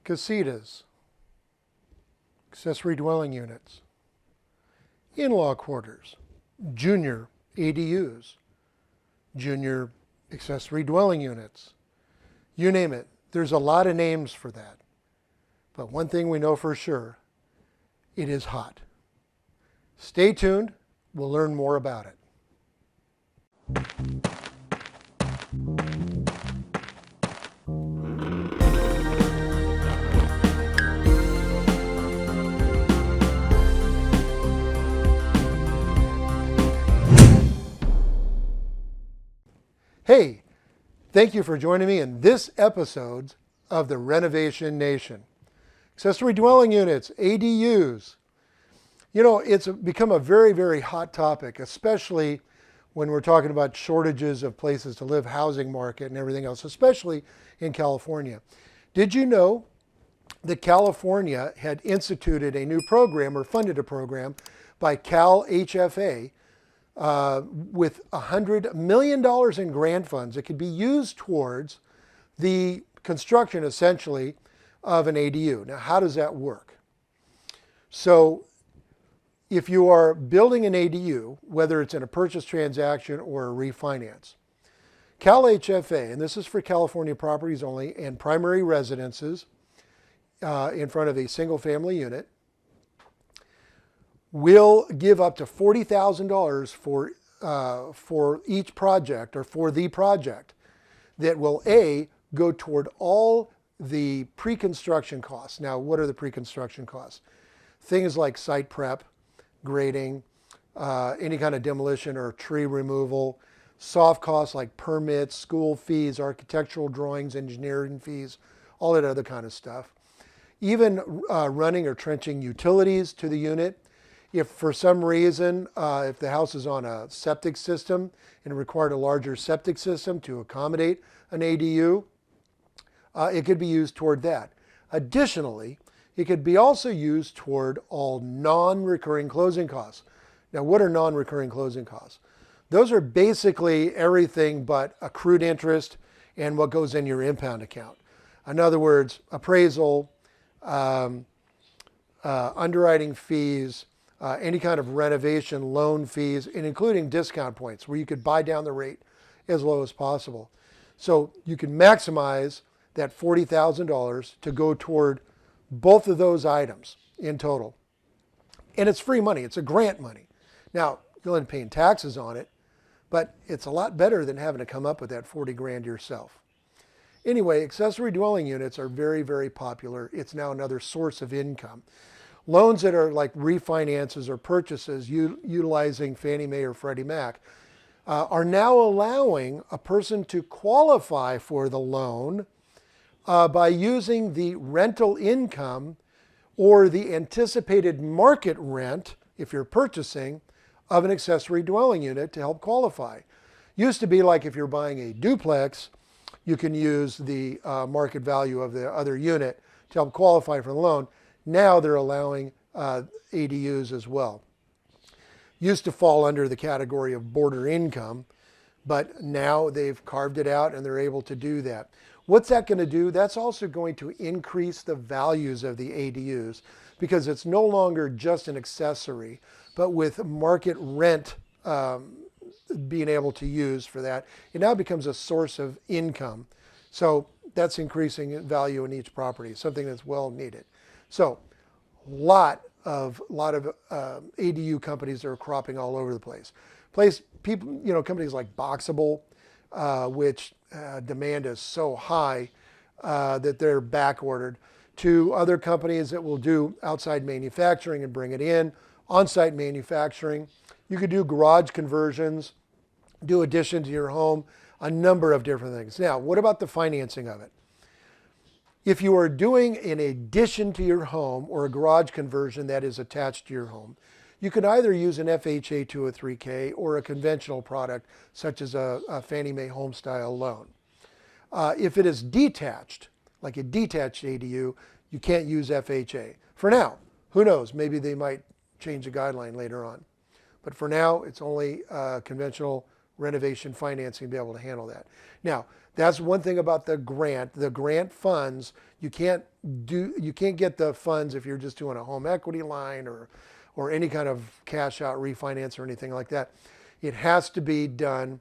casitas, accessory dwelling units, in-law quarters, junior ADUs, junior accessory dwelling units. You name it. There's a lot of names for that. But one thing we know for sure, it is hot. Stay tuned. We'll learn more about it. Hey, thank you for joining me in this episode of the Renovation Nation. Accessory dwelling units, ADUs. You know, it's become a very, very hot topic, especially when we're talking about shortages of places to live, housing market and everything else, especially in California. Did you know that California had instituted a new program or funded a program by Cal HFA with $100 million in grant funds that could be used towards the construction, essentially, of an ADU. Now, how does that work? So, if you are building an ADU, whether it's in a purchase transaction or a refinance, Cal HFA, and this is for California properties only, and primary residences in front of a single family unit, will give up to $40,000 for each project or for the project that will go toward all the pre-construction costs. Now, what are the pre-construction costs? Things like site prep, grading, any kind of demolition or tree removal, soft costs like permits, school fees, architectural drawings, engineering fees, all that other kind of stuff. Even running or trenching utilities to the unit. If for some reason, if the house is on a septic system and required a larger septic system to accommodate an ADU, it could be used toward that. Additionally, it could be also used toward all non-recurring closing costs. Now, what are non-recurring closing costs? Those are basically everything but accrued interest and what goes in your impound account. In other words, appraisal, underwriting fees, any kind of renovation loan fees, and including discount points where you could buy down the rate as low as possible. So you can maximize that $40,000 to go toward both of those items in total. And it's free money. It's a grant money. Now, you'll end up paying taxes on it, but it's a lot better than having to come up with that 40 grand yourself. Anyway, accessory dwelling units are very, very popular. It's now another source of income. Loans that are like refinances or purchases utilizing Fannie Mae or Freddie Mac are now allowing a person to qualify for the loan by using the rental income or the anticipated market rent, if you're purchasing, of an accessory dwelling unit to help qualify. Used to be like if you're buying a duplex, you can use the market value of the other unit to help qualify for the loan. Now they're allowing ADUs as well. Used to fall under the category of border income, but now they've carved it out and they're able to do that. What's that going to do? That's also going to increase the values of the ADUs because it's no longer just an accessory, but with market rent being able to use for that, it now becomes a source of income. So that's increasing value in each property, something that's well needed. So a lot of ADU companies are cropping all over the place. People, companies like Boxable, which demand is so high that they're back ordered, to other companies that will do outside manufacturing and bring it in, on-site manufacturing. You could do garage conversions, do addition to your home, a number of different things. Now, what about the financing of it? If you are doing an addition to your home or a garage conversion that is attached to your home, you can either use an FHA 203K or a conventional product such as a Fannie Mae home style loan. If it is detached, like a detached ADU, you can't use FHA. For now, who knows, maybe they might change the guideline later on. But for now, it's only conventional renovation financing to be able to handle that. Now, that's one thing about the grant. The grant funds, you can't get the funds if you're just doing a home equity line or any kind of cash out refinance or anything like that. It has to be done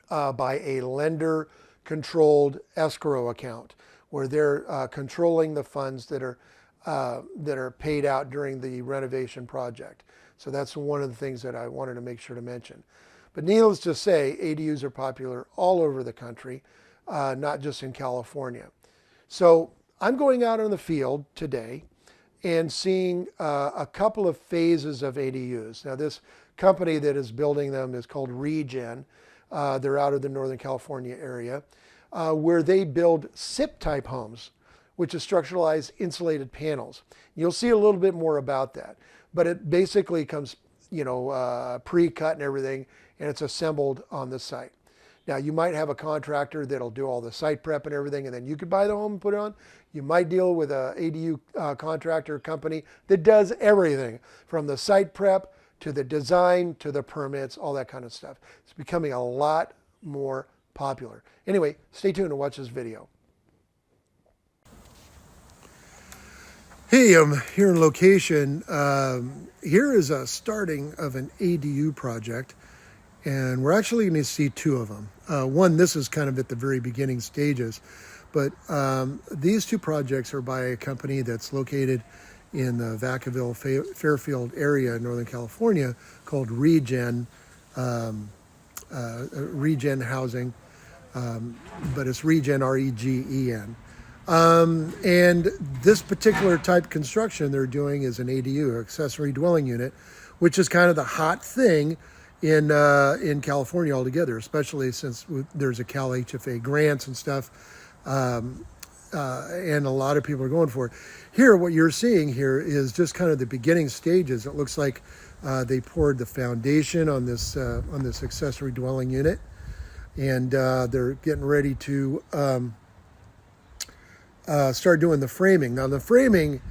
by a lender controlled escrow account where they're controlling the funds that are paid out during the renovation project. So that's one of the things that I wanted to make sure to mention. But needless to say, ADUs are popular all over the country, not just in California. So I'm going out on the field today and seeing a couple of phases of ADUs. Now, this company that is building them is called Regen. They're out of the Northern California area, where they build SIP-type homes, which is structuralized insulated panels. You'll see a little bit more about that, but it basically comes, pre-cut and everything, and it's assembled on the site. Now, you might have a contractor that'll do all the site prep and everything, and then you could buy the home and put it on. You might deal with a ADU contractor company that does everything from the site prep to the design to the permits, all that kind of stuff. It's becoming a lot more popular. Anyway, stay tuned and watch this video. Hey, I'm here in location. Here is a starting of an ADU project, and we're actually going to see two of them. One, this is kind of at the very beginning stages, but these two projects are by a company that's located in the Vacaville, Fairfield area in Northern California called Regen, Regen Housing, but it's Regen, R-E-G-E-N. And this particular type construction they're doing is an ADU, accessory dwelling unit, which is kind of the hot thing in California altogether, especially since there's a Cal HFA grants and stuff, and a lot of people are going for it. Here, what you're seeing here is just kind of the beginning stages. It looks like they poured the foundation on this accessory dwelling unit, and they're getting ready to start doing the framing. Now, the framing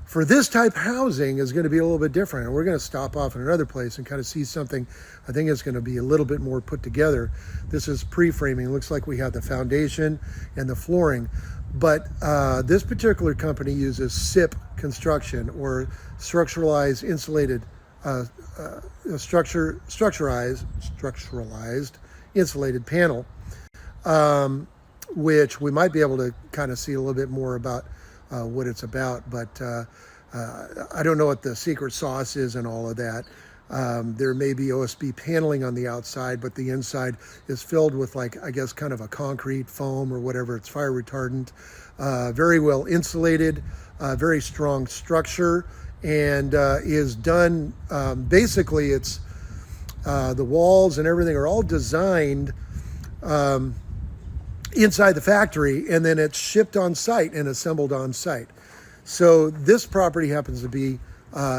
for this type of housing is going to be a little bit different, and we're going to stop off in another place and kind of see something I think is going to be a little bit more put together. This is pre-framing. It looks like we have the foundation and the flooring, but this particular company uses SIP construction, or structuralized insulated structuralized insulated panel, which we might be able to kind of see a little bit more about what it's about, but I don't know what the secret sauce is and all of that. There may be OSB paneling on the outside, but the inside is filled with, like, I guess, kind of a concrete foam or whatever. It's fire retardant, very well insulated, very strong structure, and is done, basically it's the walls and everything are all designed inside the factory, and then it's shipped on site and assembled on site. So this property happens to be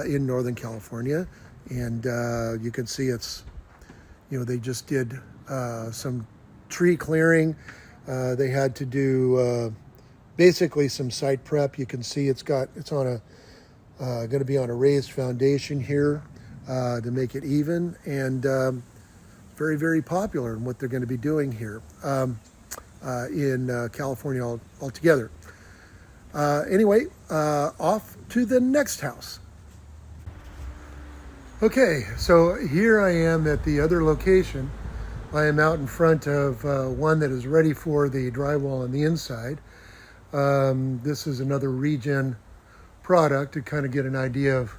in Northern California, and you can see it's, they just did some tree clearing. They had to do basically some site prep. You can see it's on a going to be on a raised foundation here to make it even, and very, very popular in what they're going to be doing here in California altogether. Anyway, off to the next house. Okay, so here I am at the other location. I am out in front of one that is ready for the drywall on the inside. This is another Regen product to kind of get an idea of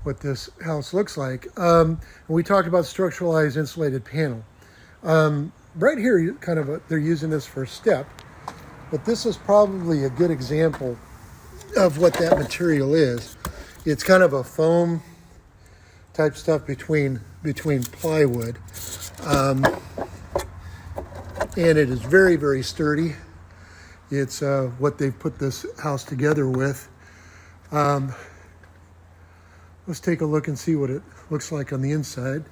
what this house looks like. We talked about structuralized insulated panel. Right here, kind of they're using this for a step, but this is probably a good example of what that material is. It's kind of a foam type stuff between plywood, and it is very, very sturdy. It's what they've put this house together with. Let's take a look and see what it looks like on the inside.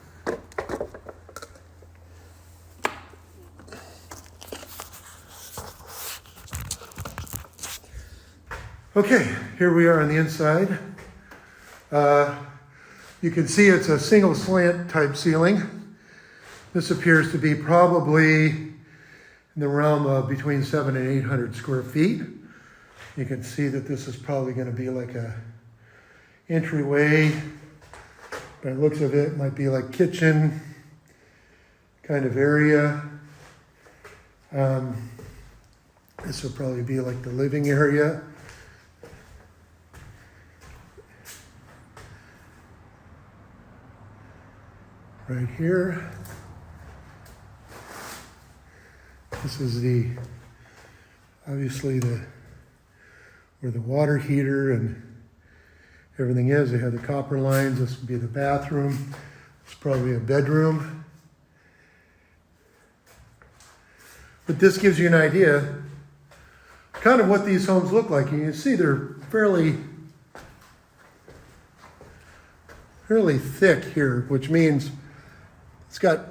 Okay, here we are on the inside. You can see it's a single slant type ceiling. This appears to be probably in the realm of between 700 and 800 square feet. You can see that this is probably going to be like a entryway. By the looks of it, it might be like kitchen kind of area. This will probably be like the living area. Right here. This is obviously where the water heater and everything is. They have the copper lines. This would be the bathroom. It's probably a bedroom. But this gives you an idea kind of what these homes look like. And you can see they're fairly thick here, which means it's got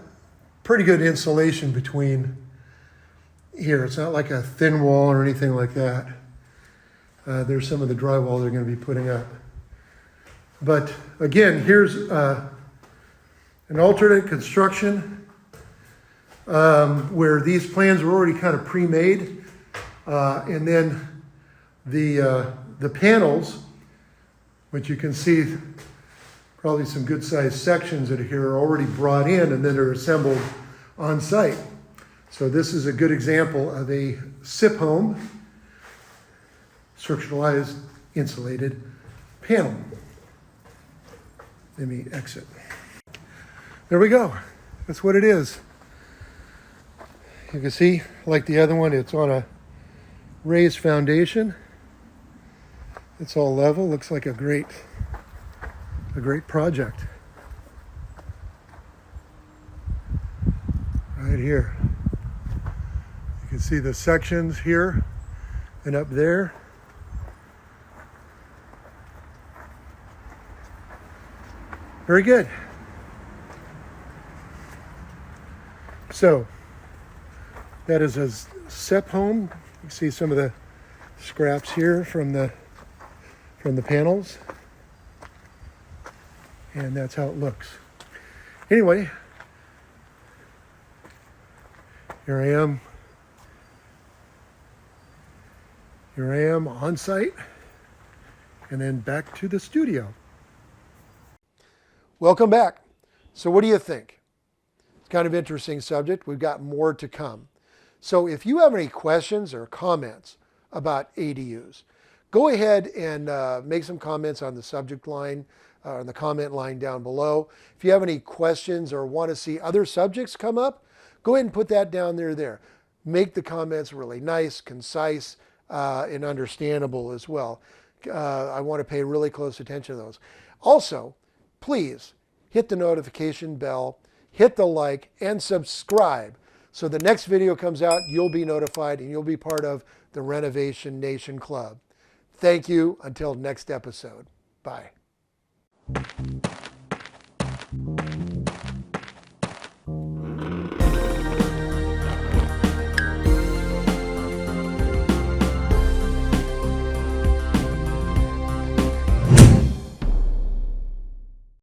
pretty good insulation between here. It's not like a thin wall or anything like that. There's some of the drywall they're going to be putting up. But again, here's an alternate construction where these plans were already kind of pre-made. And then the panels, which you can see probably some good sized sections that are here, are already brought in and then are assembled on site. So this is a good example of a SIP home, structuralized insulated panel. Let me exit. There we go. That's what it is. You can see, like the other one, it's on a raised foundation. It's all level. Looks like a great project. Right here. You can see the sections here and up there. Very good. So that is a SEP home. You see some of the scraps here from the panels. And that's how it looks. Anyway, here I am. Here I am on site, and then back to the studio. Welcome back. So what do you think? It's kind of an interesting subject. We've got more to come. So if you have any questions or comments about ADUs, go ahead and make some comments on the subject line, on the comment line down below. If you have any questions or want to see other subjects come up, go ahead and put that down there. Make the comments really nice, concise, and understandable as well. I want to pay really close attention to those. Also, please hit the notification bell, hit the like, and subscribe. So the next video comes out, you'll be notified and you'll be part of the Renovation Nation Club. Thank you. Until next episode. Bye.